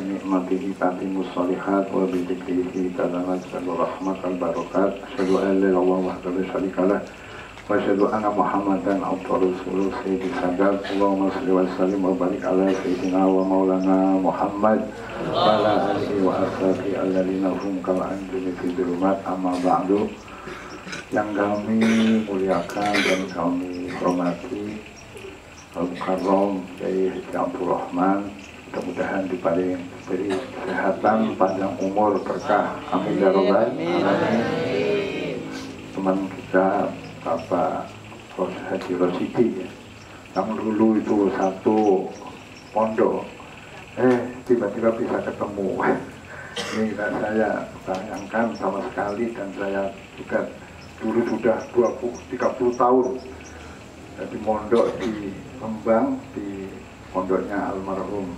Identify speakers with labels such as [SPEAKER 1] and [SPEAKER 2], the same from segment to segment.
[SPEAKER 1] nikmatihi tatimus sholihat wa bi dzikrihi tanazzalu rahmat wal barakat. Asyhadu an la ilaha illallah wahdahu la syarika lah wa asyhadu anna Muhammadan abduhu rasuluh sayyidis sadat. Allahumma shalli wa sallim wa barik ala sayyidina wa maulana Muhammad wa ala alihi wa ashabihi alladzina hum kal anjumi fi dhulumat amma ba'du. Yang kami muliakan dan kami hormati Al-Mukarram Kiai Abdul Rahman, mudah-mudahan diberi kesehatan, panjang umur, berkah, amin ya rabbal alamin. Teman kita Bapak Haji Rosidi, yang dulu itu satu pondok, tiba-tiba bisa ketemu. Ini saya bayangkan sama sekali, dan saya juga dulu sudah 30 tahun jadi mondok di Kembang, di pondoknya almarhum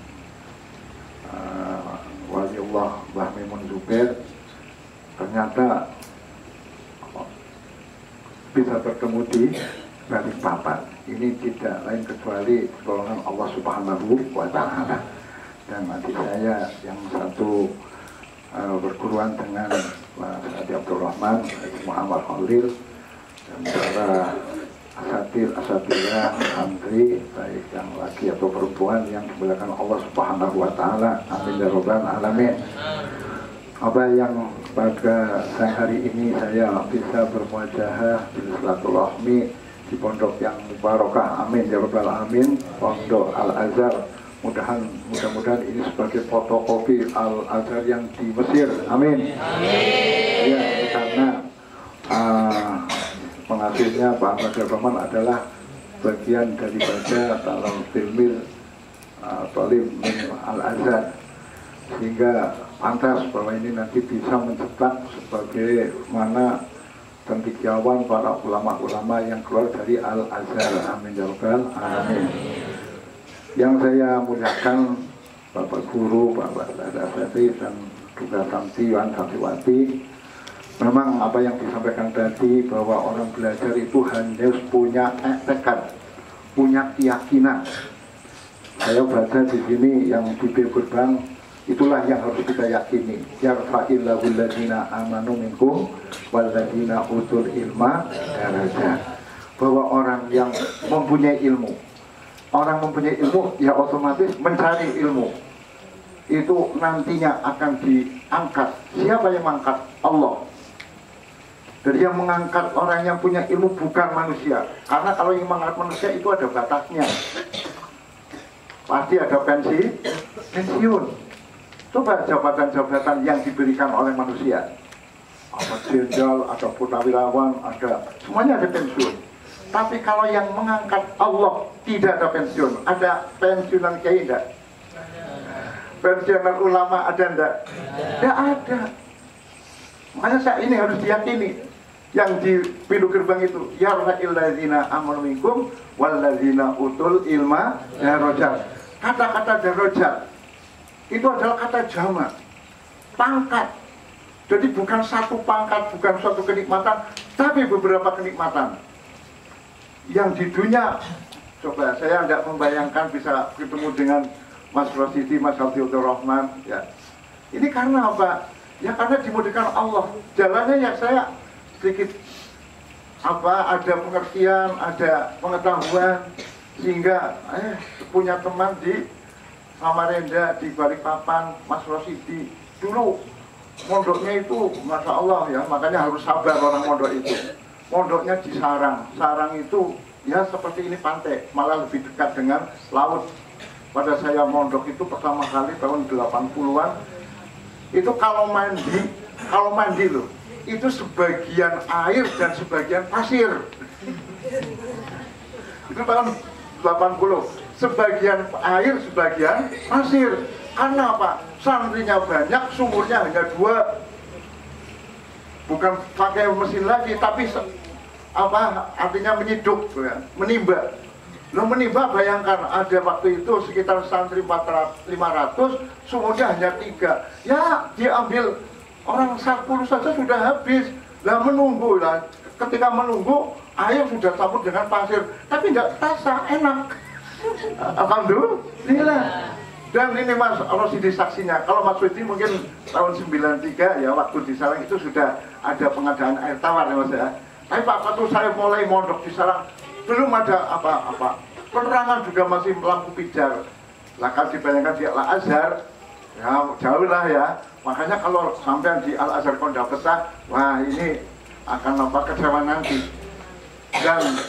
[SPEAKER 1] Waliullah Mbah Mimun Zubair. Ternyata bisa bertemu di Balikpapan. Ini tidak lain kecuali pertolongan Allah Subhanahu wa Ta'ala. Dan adik saya yang satu berguruan dengan Pak Haji Abdul Rahman, Haji Muhammad Khalil, dan para asatidzah, santri, baik yang laki atau perempuan yang dimuliakan Allah Subhanahu wa Ta'ala, amin ya rabbal alamin. Apa yang pada siang hari ini saya bisa bermuajahah bersilaturahmi di pondok yang mubarakah, amin ya rabbal alamin, Pondok Al-Azhar. Mudah-mudahan ini sebagai fotokopi Al-Azhar yang di Mesir, amin. Ya, karena penghasilnya Pak Ahmad Rahman adalah bagian daripada dalam filmil Talib Al-Azhar, sehingga pantas bahwa ini nanti bisa mencetak sebagai mana cendekiawan para ulama-ulama yang keluar dari Al-Azhar, amin ya rabbal alamin. Yang saya muliakan Bapak Guru, Bapak Asati, dan juga santriwati, memang apa yang disampaikan tadi bahwa orang belajar itu harus punya tekad, punya keyakinan. Saya baca di sini yang di Gerbang, itulah yang harus kita yakini. Yarfa'illahu alladzina amanu minkum walladzina utul ilma darajat. Bahwa orang yang mempunyai ilmu, ya otomatis mencari ilmu itu nantinya akan diangkat. Siapa yang mengangkat? Allah. Jadi yang mengangkat orang yang punya ilmu bukan manusia. Karena kalau yang mengangkat manusia itu ada batasnya. Pasti ada pensiun. Coba jabatan-jabatan yang diberikan oleh manusia, ada jenderal, ada purnawirawan, ada, semuanya ada pensiun. Tapi kalau yang mengangkat Allah tidak ada pensiun. Ada pensiunan kiai enggak? Pensiunan ulama ada enggak? Tidak ada. Makanya saya ini harus diyakini. Yang di pintu gerbang itu, yarfa'illadzina amanu minkum walladzina utul ilma darajat. Kata-kata darajat itu adalah kata jamak, pangkat. Jadi bukan satu pangkat, bukan suatu kenikmatan, tapi beberapa kenikmatan. Yang di dunia, coba saya tidak membayangkan bisa ketemu dengan Mas Rosidi, Mas Abdul Rahman, ya. Ini karena apa? Ya karena dimudahkan Allah. Jalannya yang saya sedikit ada pengertian, ada pengetahuan, sehingga punya teman di Samarinda, di Balikpapan, Mas Rosidi. Dulu mondoknya itu Masya Allah ya, makanya harus sabar orang mondok itu. Mondoknya di Sarang. Sarang itu ya seperti ini pantai, malah lebih dekat dengan laut. Pada saya mondok itu pertama kali tahun 80-an, itu kalau mandi loh, itu sebagian air dan sebagian pasir. Itu tahun 80, sebagian air, sebagian pasir. Karena apa? Santrinya banyak, sumurnya hanya 2. Bukan pakai mesin lagi, tapi artinya menyiduk, ya, menimba. Menimba, bayangkan ada waktu itu sekitar santri 500, sumurnya hanya 3. Ya, diambil orang 10 saja sudah habis. Lah menunggu lah, ketika menunggu air sudah campur dengan pasir, tapi tidak terasa enak. Alhamdulillah. Dan ini Mas Rosidi saksinya, kalau Mas Rosidi mungkin tahun 93 ya, waktu di Salang itu sudah ada pengadaan air tawar ya Mas ya. Tapi Pak, waktu saya mulai mondok di Salang, belum ada apa-apa. Penerangan juga masih lampu pijar. Lah kalau dibayangkan di Al-Azhar, ya jauh lah ya. Makanya kalau sampai di Al-Azhar Pondok Besar, wah ini akan kecewa nanti. Dan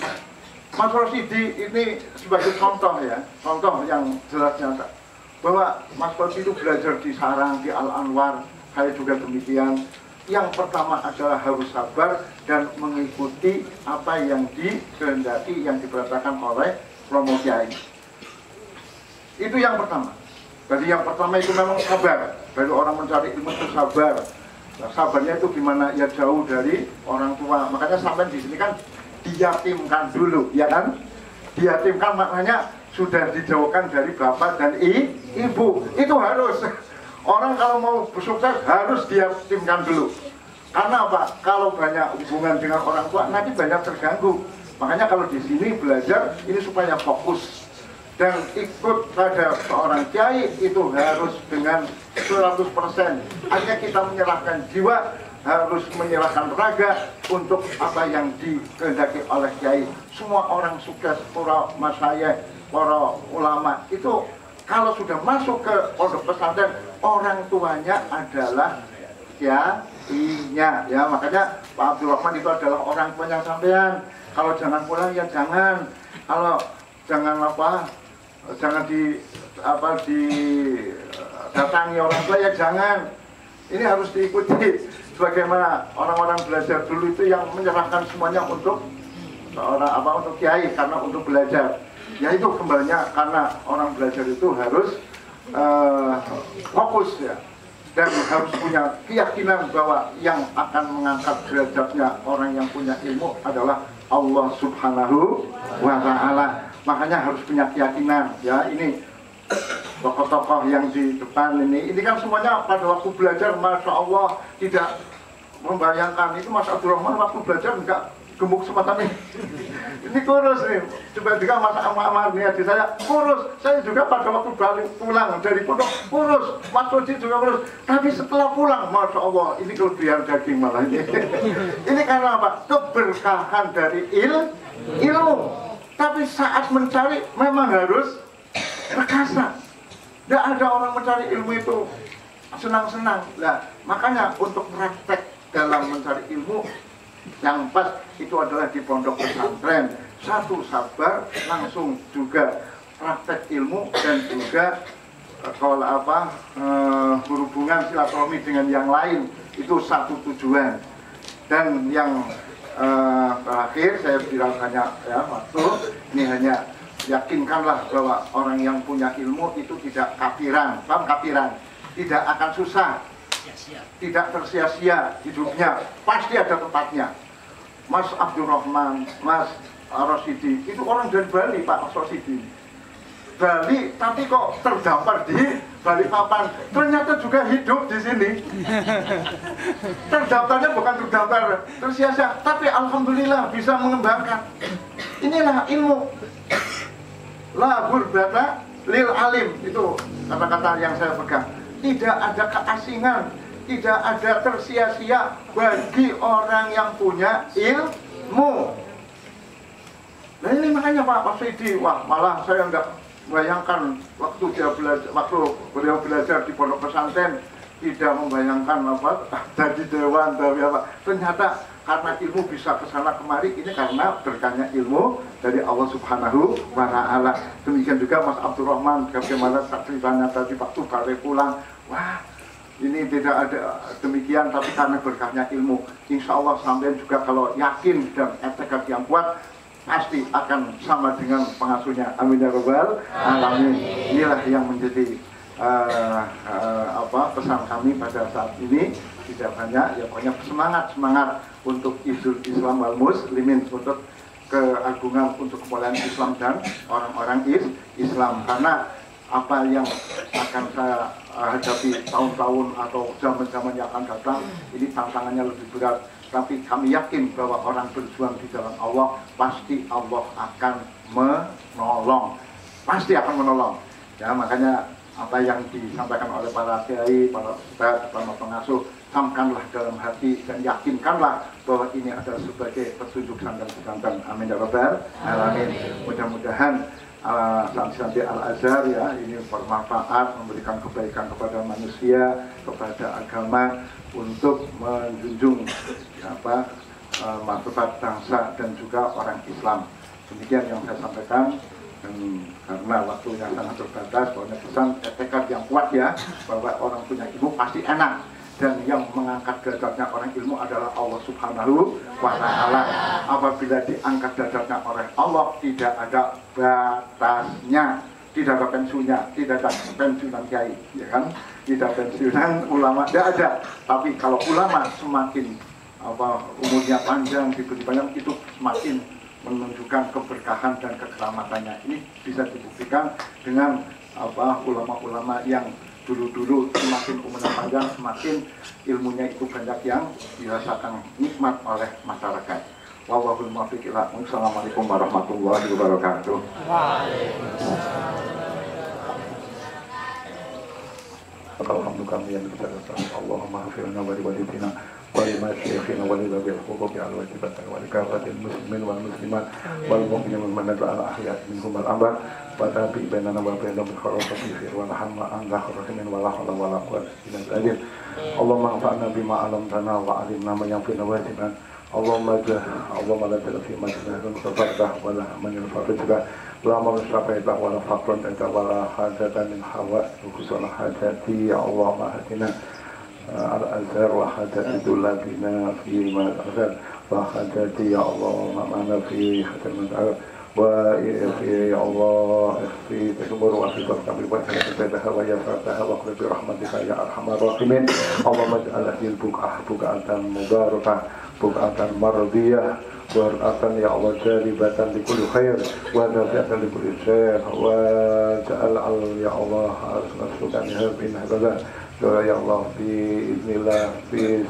[SPEAKER 1] Mas Rosidi ini sebagai contoh ya, contoh yang jelas nyata bahwa Mas Rosidi itu belajar di Sarang, di Al-Anwar, saya juga demikian. Yang pertama adalah harus sabar dan mengikuti apa yang dikehendaki, yang diperintahkan oleh Romo Kiai. Itu yang pertama. Jadi yang pertama itu memang sabar. Dari orang mencari ilmu itu sabar. Nah, sabarnya itu gimana? Ya jauh dari orang tua. Makanya sampai di sini kan diyatimkan dulu, ya kan? Diyatimkan maknanya sudah dijauhkan dari bapak dan ibu. Itu harus. Orang kalau mau sukses harus diyatimkan dulu. Karena apa? Kalau banyak hubungan dengan orang tua nanti banyak terganggu. Makanya kalau di sini belajar ini supaya fokus dan ikut pada seorang kiai itu harus dengan 100%. Hanya kita menyerahkan jiwa, harus menyerahkan raga untuk apa yang dikehendaki oleh kiai. Semua orang sukses, para masyayikh, para ulama itu kalau sudah masuk ke pondok pesantren, orang tuanya adalah kiainya. Ya makanya Pak Abdurrahman itu adalah orang tuanya sampean. Kalau jangan pulang ya jangan. Kalau jangan jangan datangi orang tua ya jangan. Ini harus diikuti. Sebagaimana orang-orang belajar dulu itu yang menyerahkan semuanya untuk seorang untuk kiai karena untuk belajar. Ya itu kembalinya karena orang belajar itu harus fokus ya, dan harus punya keyakinan bahwa yang akan mengangkat derajatnya orang yang punya ilmu adalah Allah Subhanahu wa Ta'ala. Makanya harus punya keyakinan ya. Ini tokoh-tokoh yang di depan ini kan semuanya pada waktu belajar Masya Allah tidak membayangkan. Itu Mas Abdurrahman waktu belajar enggak gemuk semacam ini. Ini kurus nih. Coba juga Mas Amar nih adik saya kurus. Saya juga pada waktu balik pulang dari pondok kurus. Mas Rosidi juga kurus. Tapi setelah pulang, Masya Allah, ini kelebihan daging malah ini. Ini karena apa? Keberkahan dari ilmu. Tapi saat mencari memang harus perkasa. Tidak ada orang mencari ilmu itu senang-senang. Nah, makanya untuk praktek dalam mencari ilmu yang pas itu adalah di pondok pesantren. Satu sabar, langsung juga praktek ilmu dan juga kalau berhubungan silaturahmi dengan yang lain itu satu tujuan. Dan yang terakhir saya bilang hanya ya waktu ini hanya yakinkanlah bahwa orang yang punya ilmu itu tidak kafiran, paham kafiran, tidak akan susah. Tidak tersia-sia hidupnya, pasti ada tempatnya. Mas Abdurrahman, Mas Rosidi, itu orang dari Bali Pak Rosidi. Bali, tapi kok terdampar di Balikpapan. Ternyata juga hidup di sini. Terdaftarnya bukan terdampar tersia-sia, tapi alhamdulillah bisa mengembangkan. Inilah ilmu. La gurbata lil alim, itu kata-kata yang saya pegang. Tidak ada keasingan, tidak ada tersia-sia bagi orang yang punya ilmu. Nah ini makanya Pak Rosidi, wah malah saya enggak bayangkan waktu beliau belajar di pondok pesantren tidak membayangkan jadi dewan dari apa. Ternyata karena ilmu bisa kesana kemari ini karena berkahnya ilmu dari Allah Subhanahu wa Ta'ala. Demikian juga Mas Abdurrahman, bagaimana ceritanya tadi waktu balik pulang, wah ini tidak ada demikian, tapi karena berkahnya ilmu. Insya Allah sampai juga kalau yakin dan tekad yang kuat pasti akan sama dengan pengasuhnya. Amin ya rabbal alamin. Inilah yang menjadi pesan kami pada saat ini. Tidak banyak, ya pokoknya semangat untuk Islam wal muslimin, untuk keagungan, untuk kemuliaan Islam dan orang-orang Islam. Karena apa yang akan saya hadapi tahun-tahun atau zaman-zaman yang akan datang, ini tantangannya lebih berat. Tapi kami yakin bahwa orang berjuang di jalan Allah, pasti Allah akan menolong. Pasti akan menolong. Ya, makanya apa yang disampaikan oleh para kiai, para ustadz, para pengasuh, camkanlah dalam hati dan yakinkanlah bahwa ini adalah sebagai petunjuk sandan sandan. Amin ya rabbal alamin. Mudah-mudahan santri Al-Azhar ya ini bermanfaat, memberikan kebaikan kepada manusia, kepada agama, untuk menjunjung martabat bangsa dan juga orang Islam. Demikian yang saya sampaikan. Dan karena waktunya sangat terbatas, bahwa pesan tekad yang kuat ya, bahwa orang punya ilmu pasti enak, dan yang mengangkat derajatnya orang ilmu adalah Allah Subhanahu wa Ta'ala. Apabila diangkat derajatnya oleh Allah, tidak ada batasnya, tidak ada pensiunnya, tidak ada pensiunan kiai, ya kan? Tidak pensiunan ulama, tidak ada. Tapi kalau ulama semakin umurnya panjang, diberi banyak, itu semakin menunjukkan keberkahan dan kekeramatannya. Ini bisa dibuktikan dengan ulama-ulama yang dulu-dulu semakin umurnya panjang, semakin ilmunya itu banyak yang dirasakan nikmat oleh masyarakat. Wallahul muwaffiq ila aqwamit thoriq. Assalamualaikum warahmatullahi wabarakatuh. Alhamdulillah, Allahumma hafilna wa liwalidina wa limasyikhina wa lillabil huquqi al wajibati wa likafatil muslimin wal muslimat wal mu'minin wal mu'minat al ahya minhum al amwat wa tabi bainana wa bainahum bil kharafati fi wal hamma an la rahimin wa la hawla wa la quwwata illa billah. Allahumma anfa'na bima 'allamtana wa 'allimna ma yanfa'una wa zidna. Allahumma la tadfi ma tunazil tafarrah wa la man yanfa'uka la marsafaita wa la faqran anta wa la hajatan min hawa usul hajati. Ya Allah mahatina al-azhar wa hajati tulabina fi ma al-azhar wa hajati. Ya Allah ma'ana fi hajatan wa ya Allah fi umur wa fi kami wa ta'ala wa ya fataha wa qul bi rahmatika ya arhamar rahimin. Allahumma ij'al hadhihi buq'atan mubarakah, buq'atan mardiyah, buq'atan ya Allah jalibatan li kulli khair wa nafi'atan li kulli syarr wa ja'al ya Allah asnasukan bin hadza ya Allah bi iznillah fi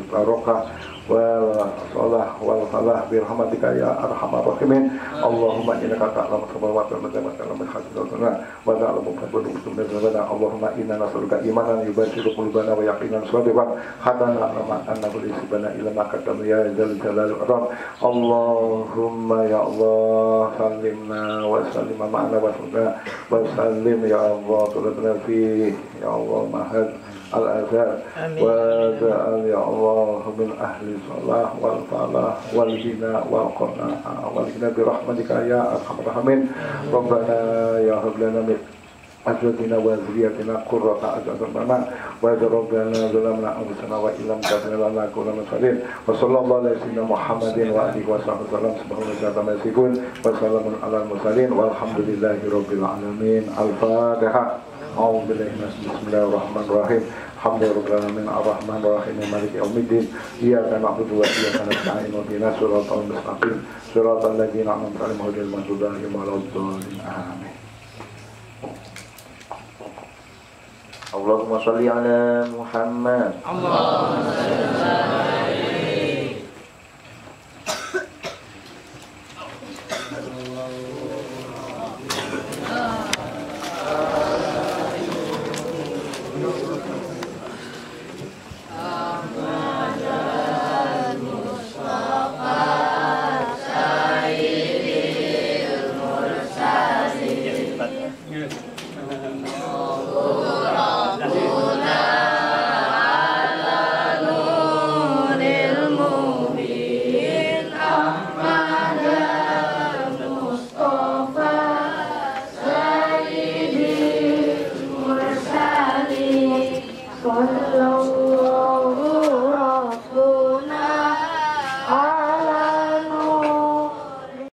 [SPEAKER 1] barakah wal salah wal falah bi rahmatika ya arhamar rahimin. Allahumma innaka ta'lamu samawati wal ardi wa ta'lamu khaza'inahunna wa ta'lamu ma tunziluna. Allahumma inna nas'aluka imanan yubashiru qulubana wa yaqinan shadiqan hatta na'lama annahu laysa bana illa ma qaddam ya dzal jalali wal ikram. Allahumma ya Allah sallimna wa sallim ma'ana wa sallim ya Allah tulabna fi ya Allah mahad al-azhar wa ja'al ya Allah min ahli salah wal falah wal hina wal qana'a wal hina bi rahmatika ya arhamar rahimin. Rabbana ya hab lana min azwajina wa dhurriyyatina qurrata a'yun wa rabbana zalamna anfusana wa illam taghfir lana lanakunanna minal wa sallallahu alaihi wasallam Muhammadin wa alihi wa sahbihi subhanallahi wa salamun alal mursalin walhamdulillahi rabbil alamin. Al-Fatihah. A'udzu billahi minasyaitonir rajim. Bismillahirrahmanirrahim. Alhamdulillahirabbil alamin arrahmanir rahim maliki yaumiddin. Iyyaka na'budu wa iyyaka nasta'in ihdinas siratal mustaqim siratal ladzina an'amta 'alaihim ghairil maghdubi 'alaihim waladdallin. Amin.
[SPEAKER 2] Allahumma shalli ala Muhammad.
[SPEAKER 3] Allahumma shalli ala
[SPEAKER 2] Muhammad.